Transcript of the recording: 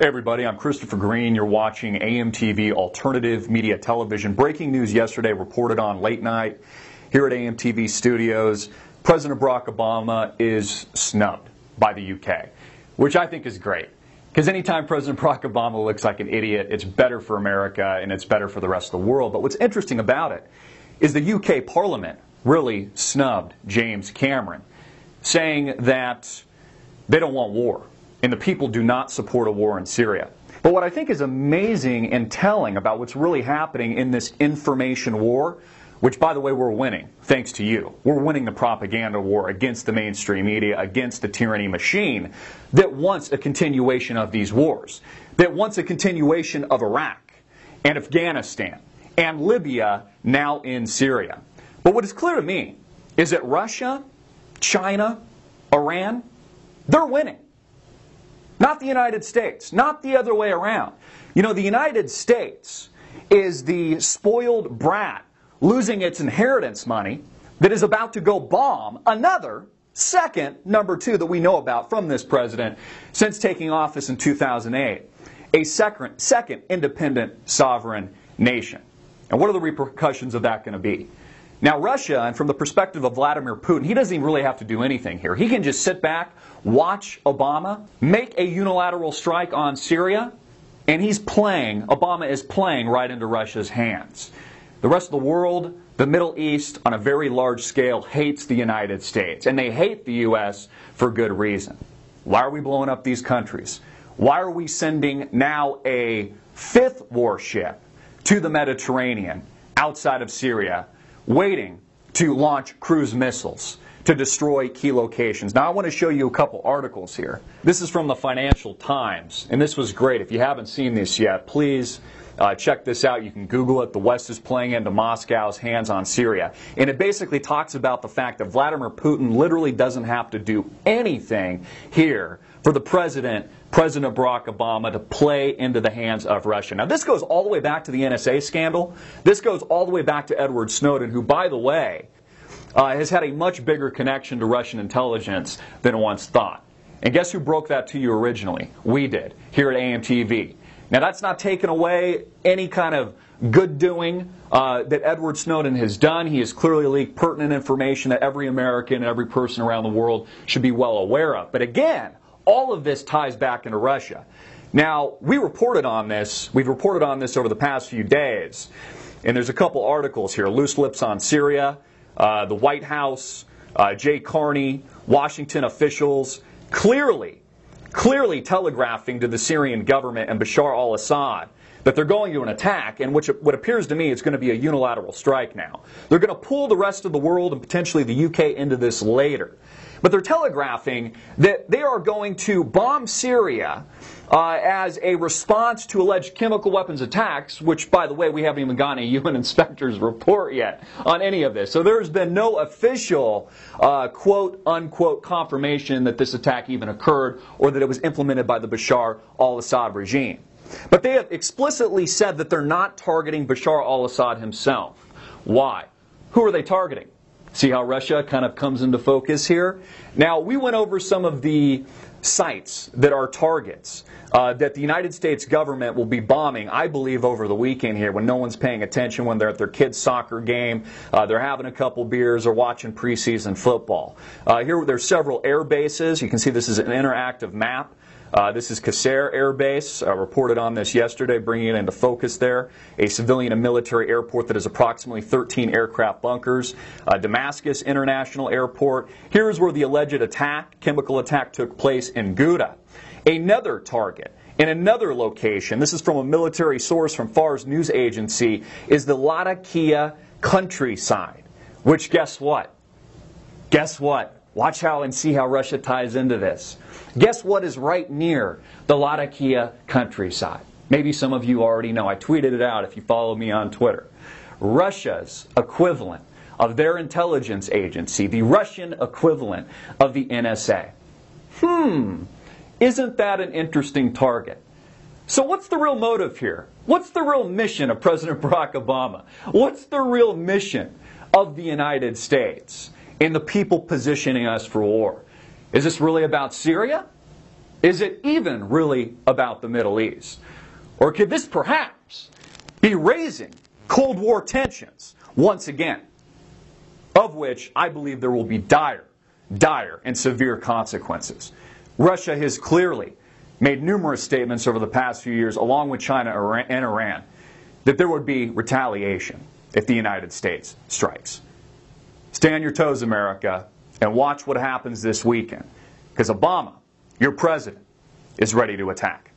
Hey everybody, I'm Christopher Green. You're watching AMTV Alternative Media Television. Breaking news yesterday reported on late night here at AMTV Studios. President Barack Obama is snubbed by the UK, which I think is great. Because anytime President Barack Obama looks like an idiot, it's better for America and it's better for the rest of the world. But what's interesting about it is the UK Parliament really snubbed James Cameron, saying that they don't want war. And the people do not support a war in Syria. But what I think is amazing and telling about what's really happening in this information war, which, by the way, we're winning, thanks to you. We're winning the propaganda war against the mainstream media, against the tyranny machine that wants a continuation of these wars, that wants a continuation of Iraq and Afghanistan and Libya, now in Syria. But what is clear to me is that Russia, China, Iran, they're winning. Not the United States, not the other way around. You know, the United States is the spoiled brat losing its inheritance money that is about to go bomb another second, number two, that we know about from this president since taking office in 2008. A second independent sovereign nation. And what are the repercussions of that going to be? Now, Russia, and from the perspective of Vladimir Putin, he doesn't even really have to do anything here. He can just sit back, watch Obama, make a unilateral strike on Syria, and Obama is playing right into Russia's hands. The rest of the world, the Middle East, on a very large scale, hates the United States, and they hate the U.S. for good reason. Why are we blowing up these countries? Why are we sending now a fifth warship to the Mediterranean outside of Syria, waiting to launch cruise missiles to destroy key locations? Now I want to show you a couple articles here. This is from the Financial Times, and this was great. If you haven't seen this yet, please check this out. You can Google it. The West is playing into Moscow's hands on Syria. And it basically talks about the fact that Vladimir Putin literally doesn't have to do anything here for the President Barack Obama to play into the hands of Russia. Now, this goes all the way back to the NSA scandal. This goes all the way back to Edward Snowden, who, by the way, has had a much bigger connection to Russian intelligence than once thought. And guess who broke that to you originally? We did, here at AMTV. Now, that's not taken away any kind of good doing that Edward Snowden has done. He has clearly leaked pertinent information that every American and every person around the world should be well aware of. But again, all of this ties back into Russia. Now, we've reported on this over the past few days, and there's a couple articles here. Loose Lips on Syria, the White House, Jay Carney, Washington officials, clearly telegraphing to the Syrian government and Bashar al-Assad that they're going to an attack, and what appears to me is going to be a unilateral strike now. They're going to pull the rest of the world and potentially the UK into this later. But they're telegraphing that they are going to bomb Syria as a response to alleged chemical weapons attacks, which, by the way, we haven't even gotten a UN inspector's report yet on any of this. So there's been no official quote-unquote confirmation that this attack even occurred or that it was implemented by the Bashar al-Assad regime. But they have explicitly said that they're not targeting Bashar al-Assad himself. Why? Who are they targeting? See how Russia kind of comes into focus here? Now, we went over some of the sites that are targets that the United States government will be bombing, I believe, over the weekend here when no one's paying attention, when they're at their kid's soccer game, they're having a couple beers or watching preseason football. Here there's several air bases. You can see this is an interactive map. This is Qusayr Air Base. Reported on this yesterday, bringing it into focus there. A civilian and military airport that has approximately 13 aircraft bunkers. Damascus International Airport. Here's where the alleged chemical attack, took place in Ghouta. Another target in another location, this is from a military source from Fars news agency, is the Latakia countryside. Which, guess what? Guess what? Watch how and see how Russia ties into this. Guess what is right near the Latakia countryside? Maybe some of you already know. I tweeted it out if you follow me on Twitter. Russia's equivalent of their intelligence agency, the Russian equivalent of the NSA. Isn't that an interesting target? So what's the real motive here? What's the real mission of President Barack Obama? What's the real mission of the United States and the people positioning us for war? Is this really about Syria? Is it even really about the Middle East? Or could this perhaps be raising Cold War tensions once again, of which I believe there will be dire and severe consequences? Russia has clearly made numerous statements over the past few years, along with China and Iran, that there would be retaliation if the United States strikes. Stay on your toes, America, and watch what happens this weekend, because Obama, your president, is ready to attack.